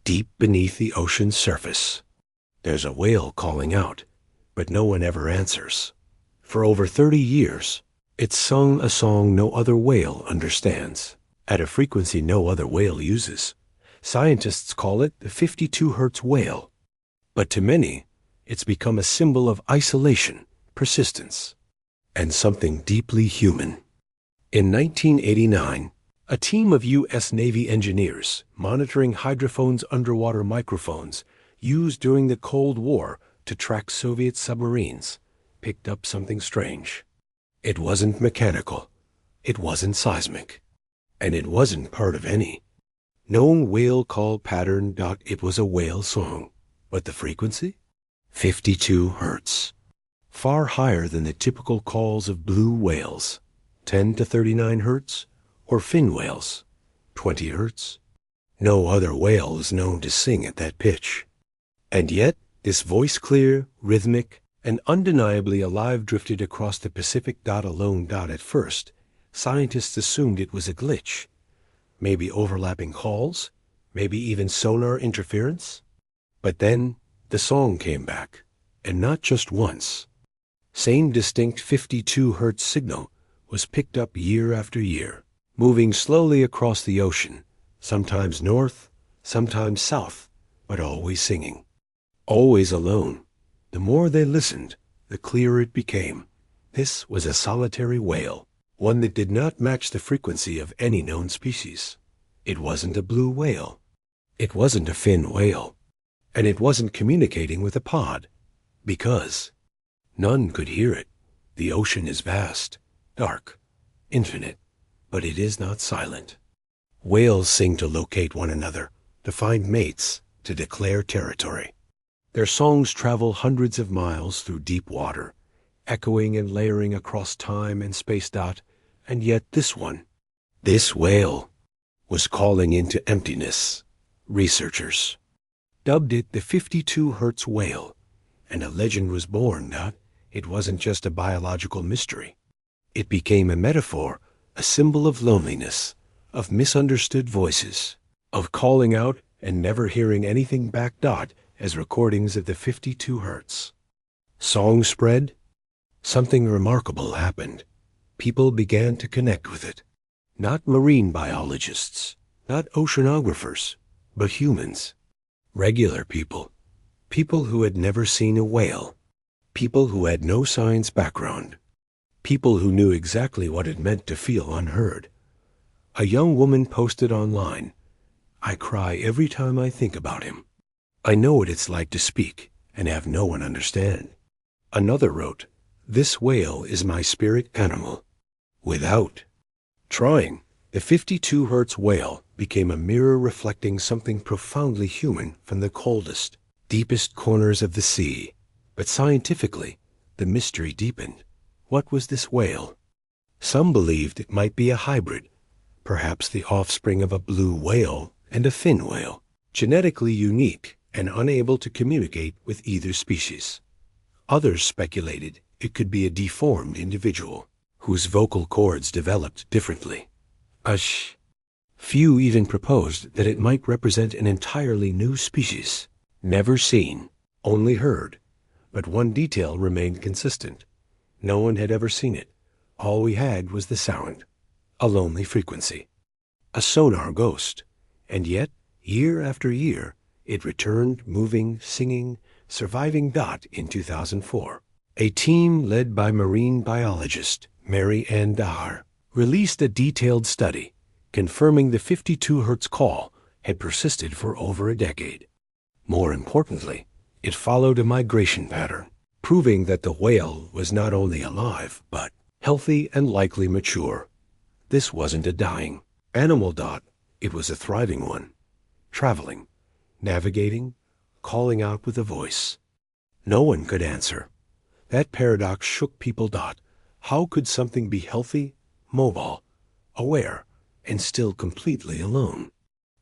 deep beneath the ocean's surface. There's a whale calling out, but no one ever answers. For over 30 years, it's sung a song no other whale understands, at a frequency no other whale uses. Scientists call it the 52 Hz whale. But to many, it's become a symbol of isolation, persistence, and something deeply human. In 1989, a team of U.S. Navy engineers monitoring hydrophones underwater microphones used during the Cold War to track Soviet submarines picked up something strange. It wasn't mechanical, it wasn't seismic, and it wasn't part of any known whale call pattern. It was a whale song, but the frequency? 52 Hz. Far higher than the typical calls of blue whales, 10 to 39 Hz, or fin whales, 20 Hz. No other whale is known to sing at that pitch. And yet, this voice-clear, rhythmic, and undeniably alive drifted across the Pacific. Alone. At first, scientists assumed it was a glitch. Maybe overlapping calls, maybe even sonar interference. But then, the song came back, and not just once. Same distinct 52 Hz signal was picked up year after year, moving slowly across the ocean, sometimes north, sometimes south, but always singing. Always alone. The more they listened, the clearer it became. This was a solitary whale, one that did not match the frequency of any known species. It wasn't a blue whale. It wasn't a fin whale. And it wasn't communicating with a pod, because none could hear it. The ocean is vast, dark, infinite, but it is not silent. Whales sing to locate one another, to find mates, to declare territory. Their songs travel hundreds of miles through deep water, echoing and layering across time and space. And yet this whale, was calling into emptiness. Researchers dubbed it the 52 Hz whale, and a legend was born. It wasn't just a biological mystery. It became a metaphor, a symbol of loneliness, of misunderstood voices, of calling out and never hearing anything back. As recordings of the 52 Hz song spread, something remarkable happened. People began to connect with it. Not marine biologists, not oceanographers, but humans. Regular people. People who had never seen a whale. People who had no science background. People who knew exactly what it meant to feel unheard. A young woman posted online, "I cry every time I think about him. I know what it's like to speak and have no one understand." Another wrote, "This whale is my spirit animal." Without trying, the 52 Hz whale became a mirror reflecting something profoundly human from the coldest, deepest corners of the sea. But scientifically, the mystery deepened. What was this whale? Some believed it might be a hybrid, perhaps the offspring of a blue whale and a fin whale, genetically unique and unable to communicate with either species. Others speculated it could be a deformed individual, whose vocal cords developed differently. Few even proposed that it might represent an entirely new species, never seen, only heard. But one detail remained consistent. No one had ever seen it. All we had was the sound, a lonely frequency, a sonar ghost. And yet, year after year, it returned, moving, singing, surviving. In 2004, a team led by marine biologist Mary Ann Dahar released a detailed study confirming the 52 Hz call had persisted for over a decade. More importantly, it followed a migration pattern, proving that the whale was not only alive, but healthy and likely mature. This wasn't a dying animal. It was a thriving one, traveling, navigating, calling out with a voice. No one could answer. That paradox shook people. How could something be healthy, mobile, aware, and still completely alone?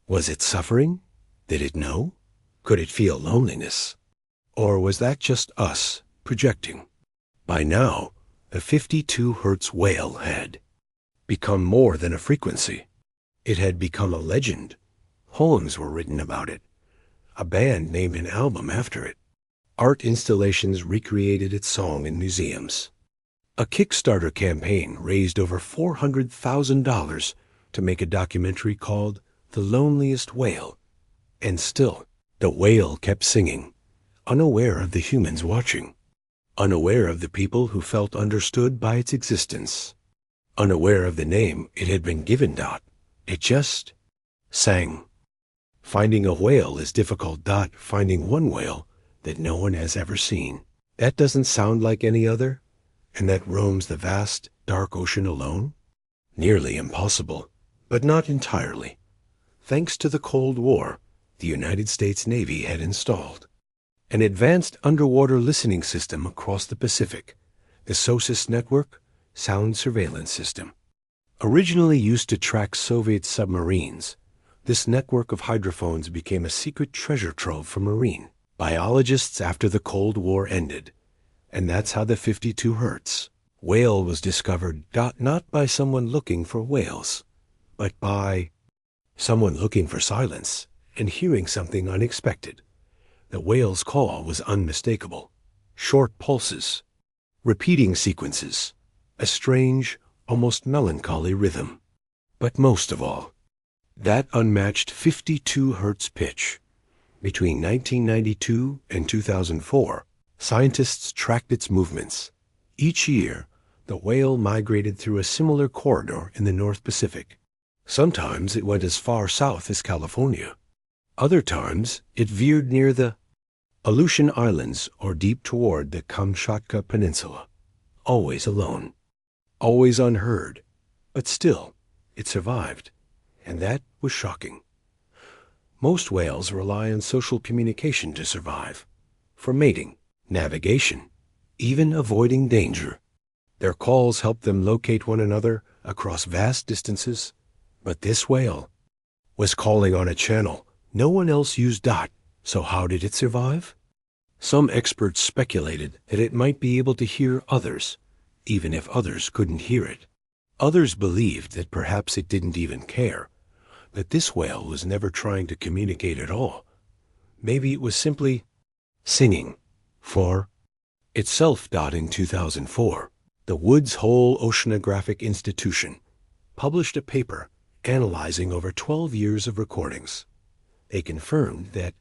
Was it suffering? Did it know? Could it feel loneliness? Or was that just us projecting? By now, the 52 Hz whale had become more than a frequency. It had become a legend. Poems were written about it. A band named an album after it. Art installations recreated its song in museums. A Kickstarter campaign raised over $400,000 to make a documentary called The Loneliest Whale. And still, the whale kept singing, unaware of the humans watching, unaware of the people who felt understood by its existence, unaware of the name it had been given. It just sang. Finding a whale is difficult. Finding one whale that no one has ever seen. That doesn't sound like any other, and that roams the vast, dark ocean alone? Nearly impossible, but not entirely. Thanks to the Cold War, the United States Navy had installed an advanced underwater listening system across the Pacific, the SOSUS Network Sound Surveillance System. Originally used to track Soviet submarines, this network of hydrophones became a secret treasure trove for marine biologists after the Cold War ended. And that's how the 52 Hertz whale was discovered, not by someone looking for whales, but by someone looking for silence and hearing something unexpected. The whale's call was unmistakable. Short pulses, repeating sequences, a strange, almost melancholy rhythm. But most of all, that unmatched 52 Hertz pitch. Between 1992 and 2004, scientists tracked its movements. Each year, the whale migrated through a similar corridor in the North Pacific. Sometimes it went as far south as California. Other times, it veered near the Aleutian Islands or deep toward the Kamchatka Peninsula. Always alone. Always unheard. But still, it survived. And that was shocking. Most whales rely on social communication to survive. For mating, navigation, even avoiding danger. Their calls help them locate one another across vast distances. But this whale was calling on a channel no one else used. So how did it survive? Some experts speculated that it might be able to hear others, even if others couldn't hear it. Others believed that perhaps it didn't even care, that this whale was never trying to communicate at all. Maybe it was simply singing for itself. In 2004, the Woods Hole Oceanographic Institution published a paper analyzing over 12 years of recordings. They confirmed that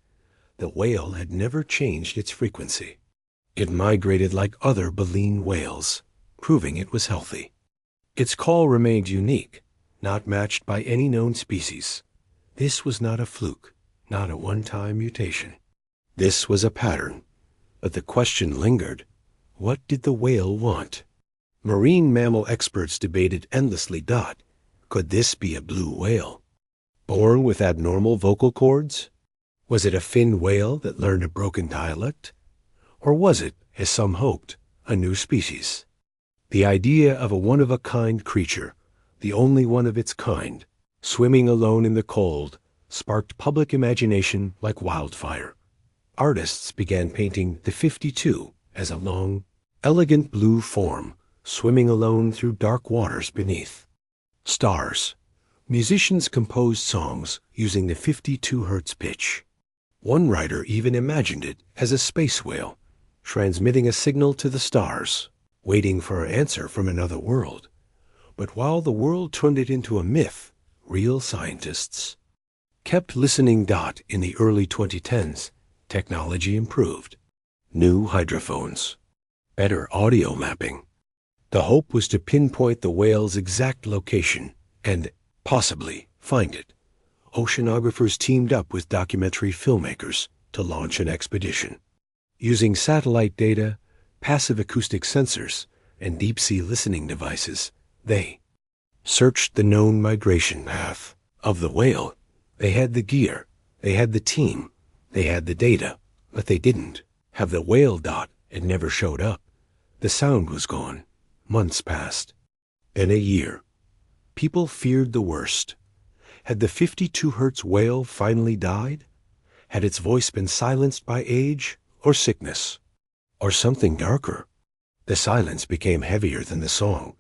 the whale had never changed its frequency. It migrated like other baleen whales, proving it was healthy. Its call remained unique, not matched by any known species. This was not a fluke, not a one-time mutation. This was a pattern. But the question lingered, what did the whale want? Marine mammal experts debated endlessly. Could this be a blue whale? Born with abnormal vocal cords? Was it a fin whale that learned a broken dialect? Or was it, as some hoped, a new species? The idea of a one-of-a-kind creature, the only one of its kind, swimming alone in the cold, sparked public imagination like wildfire. Artists began painting the 52 as a long, elegant blue form, swimming alone through dark waters beneath. Stars. Musicians composed songs using the 52 Hertz pitch. One writer even imagined it as a space whale, transmitting a signal to the stars, waiting for an answer from another world. But while the world turned it into a myth, real scientists kept listening. In the early 2010s, technology improved. New hydrophones, better audio mapping. The hope was to pinpoint the whale's exact location and possibly find it. Oceanographers teamed up with documentary filmmakers to launch an expedition. Using satellite data, passive acoustic sensors, and deep-sea listening devices, they searched the known migration path of the whale. They had the gear, they had the team, they had the data, but they didn't have the whale. It never showed up. The sound was gone. Months passed. Then a year. People feared the worst. Had the 52 Hertz whale finally died? Had its voice been silenced by age or sickness? Or something darker? The silence became heavier than the song,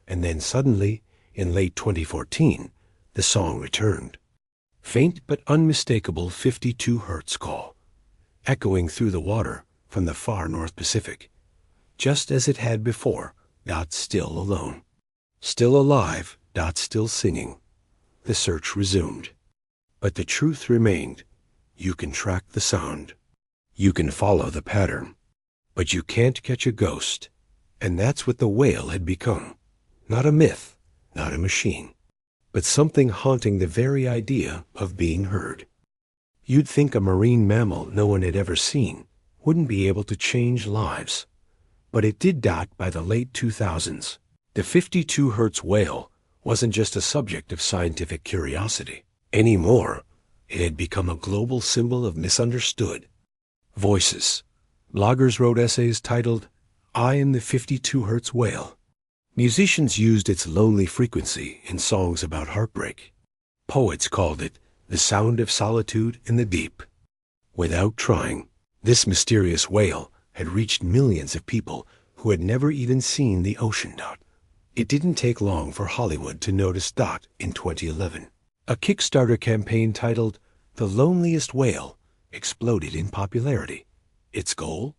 and then suddenly, in late 2014, the song returned. Faint but unmistakable 52 hertz call, echoing through the water from the far North Pacific, just as it had before. Dot still alone. Still alive. Dot still singing. The search resumed. But the truth remained. You can track the sound. You can follow the pattern. But you can't catch a ghost. And that's what the whale had become. Not a myth, not a machine, but something haunting the very idea of being heard. You'd think a marine mammal no one had ever seen wouldn't be able to change lives. But it did. By the late 2000s, the 52 hertz whale wasn't just a subject of scientific curiosity anymore. It had become a global symbol of misunderstood voices. Bloggers wrote essays titled, "I am the 52 hertz whale." Musicians used its lonely frequency in songs about heartbreak. Poets called it the sound of solitude in the deep. Without trying, this mysterious whale had reached millions of people who had never even seen the ocean. It didn't take long for Hollywood to notice Dot in 2011. A Kickstarter campaign titled "The Loneliest Whale" exploded in popularity. Its goal?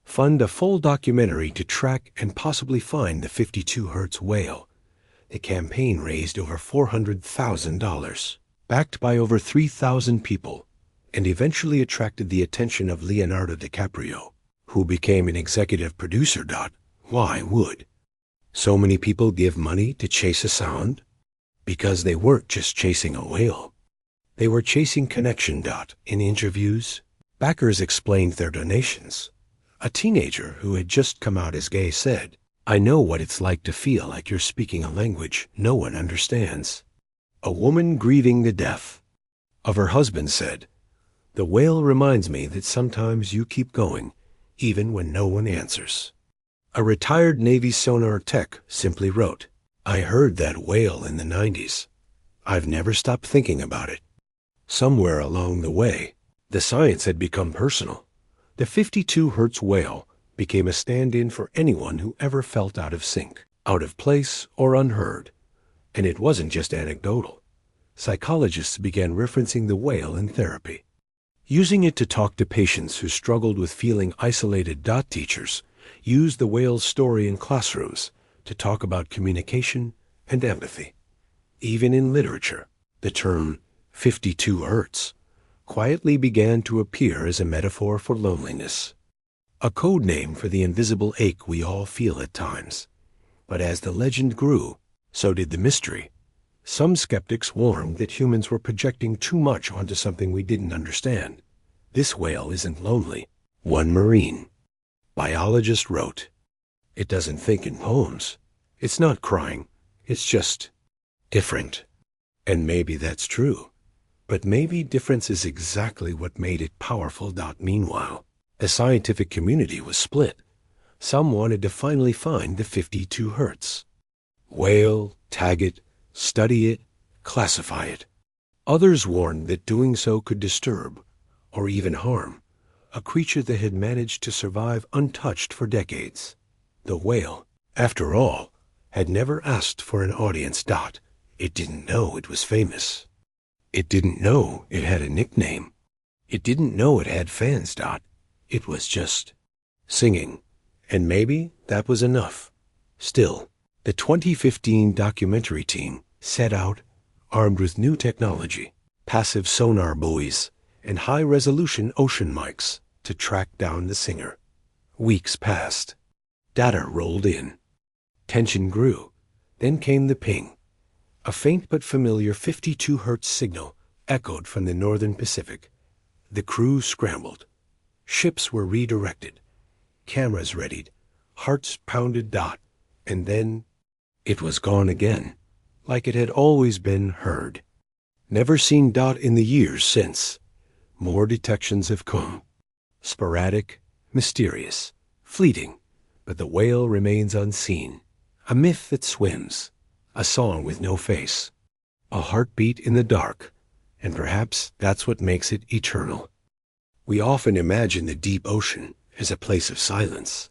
Fund a full documentary to track and possibly find the 52 hertz whale. The campaign raised over $400,000, backed by over 3,000 people, and eventually attracted the attention of Leonardo DiCaprio, who became an executive producer. Why would so many people give money to chase a sound? Because they weren't just chasing a whale. They were chasing connection. In interviews, backers explained their donations. A teenager who had just come out as gay said, "I know what it's like to feel like you're speaking a language no one understands." A woman grieving the death of her husband said, "The whale reminds me that sometimes you keep going, even when no one answers." A retired Navy sonar tech simply wrote, "I heard that whale in the 90s. I've never stopped thinking about it." Somewhere along the way, the science had become personal. The 52 hertz whale became a stand-in for anyone who ever felt out of sync, out of place, or unheard. And it wasn't just anecdotal. Psychologists began referencing the whale in therapy, using it to talk to patients who struggled with feeling isolated. Teachers used the whale's story in classrooms to talk about communication and empathy. Even in literature, the term 52 hertz quietly began to appear as a metaphor for loneliness, a code name for the invisible ache we all feel at times. But as the legend grew, so did the mystery. Some skeptics warned that humans were projecting too much onto something we didn't understand. This whale isn't lonely. One marine biologist wrote, "It doesn't think in poems. It's not crying. It's just different." And maybe that's true. But maybe difference is exactly what made it powerful. Meanwhile, the scientific community was split. Some wanted to finally find the 52 hertz whale, tag it, study it, classify it. Others warned that doing so could disturb, or even harm, a creature that had managed to survive untouched for decades. The whale, after all, had never asked for an audience. It didn't know it was famous. It didn't know it had a nickname. It didn't know it had fans. It was just singing. And maybe that was enough. Still, the 2015 documentary team set out, armed with new technology, passive sonar buoys, and high-resolution ocean mics, to track down the singer. Weeks passed. Data rolled in. Tension grew. Then came the ping. A faint but familiar 52 hertz signal echoed from the northern Pacific. The crew scrambled. Ships were redirected. Cameras readied. Hearts pounded. And then it was gone again, like it had always been heard. Never seen. In the years since, more detections have come. Sporadic, mysterious, fleeting, but the whale remains unseen. A myth that swims. A song with no face, a heartbeat in the dark, and perhaps that's what makes it eternal. We often imagine the deep ocean as a place of silence,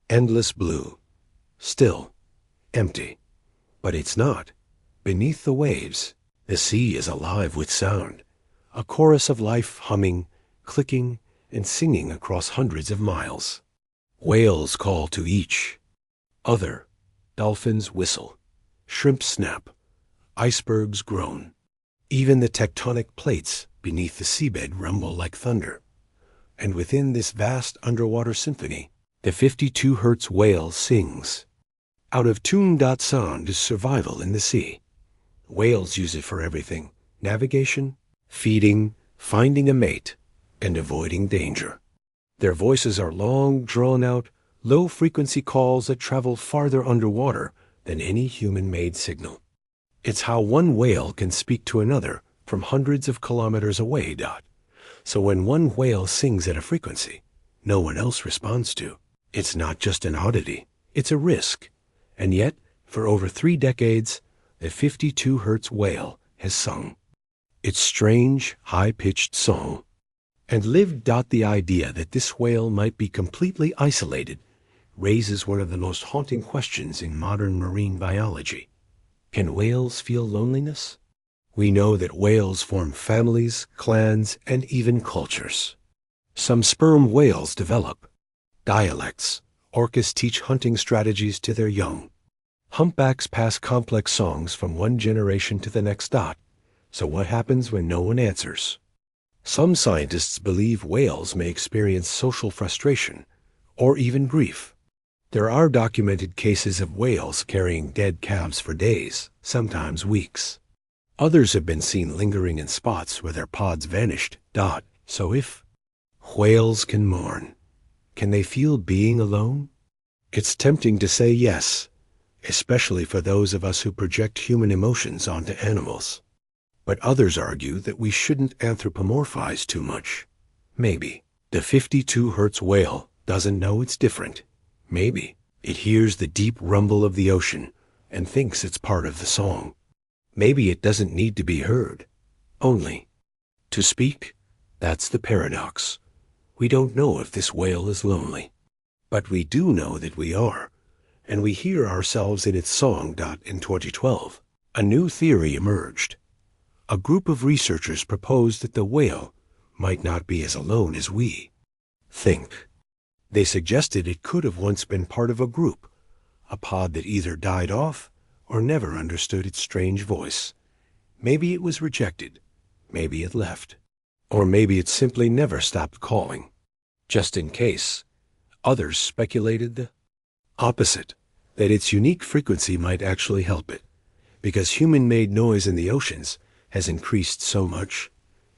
endless blue, still, empty. But it's not. Beneath the waves, The sea is alive with sound, a chorus of life humming, clicking, and singing across hundreds of miles. Whales call to each other, dolphins whistle, shrimps snap, icebergs groan. Even the tectonic plates beneath the seabed rumble like thunder. And within this vast underwater symphony, the 52 Hertz whale sings. Out of tune. Sound is survival in the sea. Whales use it for everything: navigation, feeding, finding a mate, and avoiding danger. Their voices are long, drawn-out, low-frequency calls that travel farther underwater than any human-made signal. It's how one whale can speak to another from hundreds of kilometers away. So when one whale sings at a frequency no one else responds to, it's not just an oddity, it's a risk. And yet, for over 3 decades, the 52 Hertz whale has sung its strange, high-pitched song and lived. The idea that this whale might be completely isolated raises one of the most haunting questions in modern marine biology. Can whales feel loneliness? We know that whales form families, clans, and even cultures. Some sperm whales develop dialects. Orcas teach hunting strategies to their young. Humpbacks pass complex songs from one generation to the next. So what happens when no one answers? Some scientists believe whales may experience social frustration or even grief. There are documented cases of whales carrying dead calves for days, sometimes weeks. Others have been seen lingering in spots where their pods vanished. So if whales can mourn, can they feel being alone? It's tempting to say yes, especially for those of us who project human emotions onto animals. But others argue that we shouldn't anthropomorphize too much. Maybe the 52 Hertz whale doesn't know it's different. Maybe it hears the deep rumble of the ocean and thinks it's part of the song. Maybe it doesn't need to be heard, only to speak. That's the paradox. We don't know if this whale is lonely, but we do know that we are, and we hear ourselves in its song. In 2012, a new theory emerged. A group of researchers proposed that the whale might not be as alone as we think. They suggested it could have once been part of a group, a pod that either died off or never understood its strange voice. Maybe it was rejected, maybe it left, or maybe it simply never stopped calling. Just in case, others speculated the opposite, that its unique frequency might actually help it, because human-made noise in the oceans has increased so much.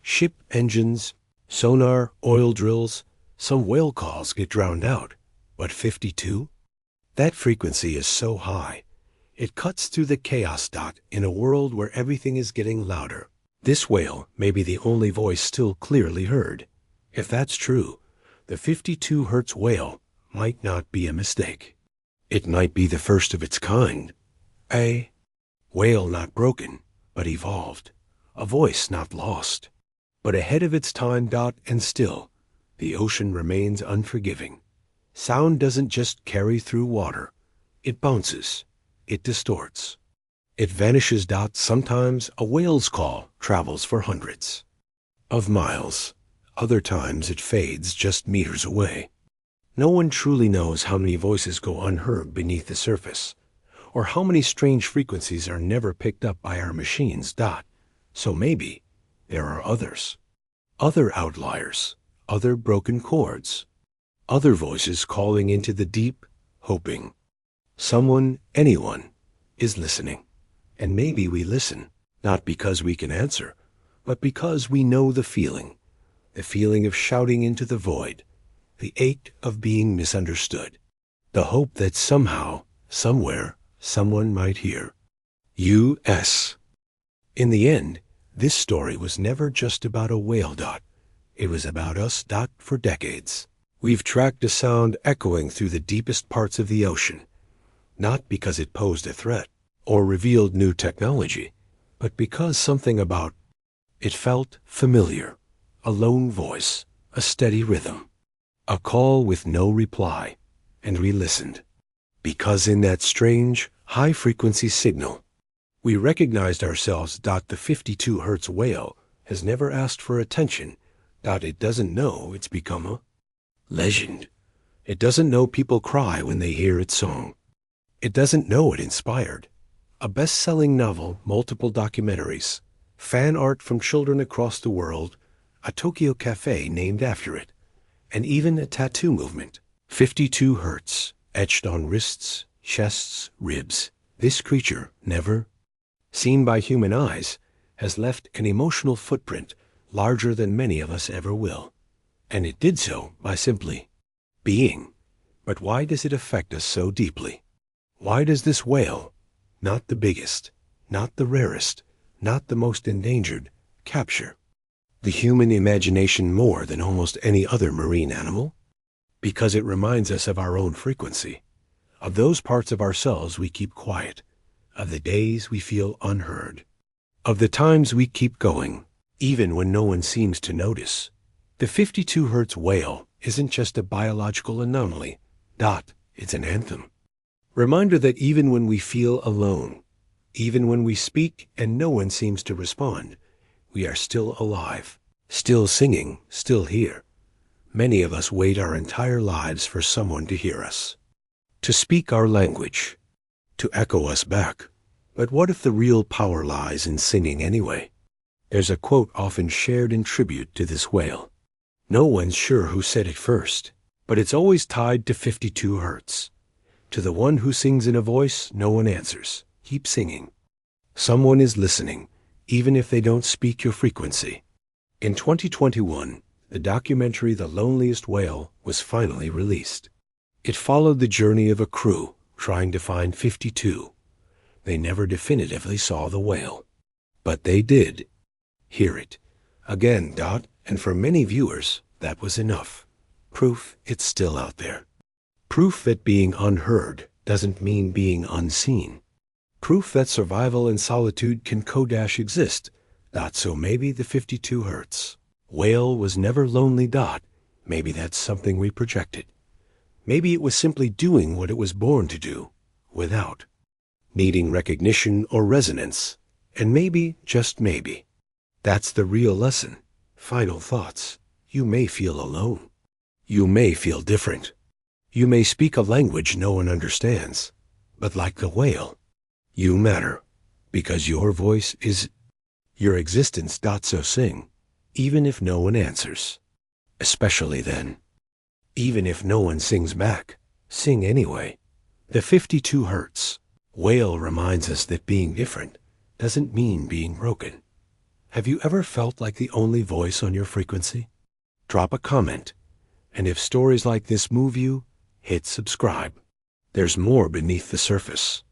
Ship engines, sonar, oil drills, some whale calls get drowned out. But 52? That frequency is so high, it cuts through the chaos. In a world where everything is getting louder, this whale may be the only voice still clearly heard. If that's true, the 52 Hertz whale might not be a mistake. It might be the first of its kind. A whale not broken, but evolved. A voice not lost, but ahead of its time. And still, the ocean remains unforgiving. Sound doesn't just carry through water. It bounces. It distorts. It vanishes. Sometimes a whale's call travels for hundreds of miles. Other times it fades just meters away. No one truly knows how many voices go unheard beneath the surface, or how many strange frequencies are never picked up by our machines. So maybe there are others. Other outliers. Other broken chords. Other voices calling into the deep, hoping someone, anyone, is listening. And maybe we listen, not because we can answer, but because we know the feeling of shouting into the void, the ache of being misunderstood, the hope that somehow, somewhere, someone might hear. U.S. In the end, this story was never just about a whale. It was about us. For decades, we've tracked a sound echoing through the deepest parts of the ocean, not because it posed a threat or revealed new technology, but because something about it felt familiar. A lone voice, a steady rhythm, a call with no reply, and we listened. Because in that strange, high-frequency signal, We recognized ourselves. The 52 hertz whale has never asked for attention. It doesn't know it's become a legend. It doesn't know people cry when they hear its song. It doesn't know it inspired a best-selling novel, multiple documentaries, fan art from children across the world, a Tokyo cafe named after it, and even a tattoo movement. 52 hertz, etched on wrists, chests, ribs. This creature, never seen by human eyes, has left an emotional footprint larger than many of us ever will. And it did so by simply being. But why does it affect us so deeply? Why does this whale, not the biggest, not the rarest, not the most endangered, capture the human imagination more than almost any other marine animal? Because it reminds us of our own frequency, of those parts of ourselves we keep quiet, of the days we feel unheard, of the times we keep going, even when no one seems to notice. The 52 hertz whale isn't just a biological anomaly. It's an anthem. Reminder that even when we feel alone, even when we speak and no one seems to respond, we are still alive, still singing, still here. Many of us wait our entire lives for someone to hear us, to speak our language, to echo us back. But what if the real power lies in singing anyway? There's a quote often shared in tribute to this whale. No one's sure who said it first, but it's always tied to 52 hertz. To the one who sings in a voice no one answers. Keep singing. Someone is listening, even if they don't speak your frequency. In 2021, the documentary The Loneliest Whale was finally released. It followed the journey of a crew trying to find 52. They never definitively saw the whale, but they did hear it. Again, and for many viewers, that was enough. Proof it's still out there. Proof that being unheard doesn't mean being unseen. Proof that survival and solitude can coexist. So maybe the 52 hertz whale was never lonely. Maybe that's something we projected. Maybe it was simply doing what it was born to do, without needing recognition or resonance. And maybe, just maybe, that's the real lesson. Final thoughts. You may feel alone. You may feel different. You may speak a language no one understands. But like the whale, you matter, because your voice is your existence. So sing, even if no one answers. Especially then. Even if no one sings back, sing anyway. The 52 hertz whale reminds us that being different doesn't mean being broken. Have you ever felt like the only voice on your frequency? Drop a comment, and if stories like this move you, hit subscribe. There's more beneath the surface.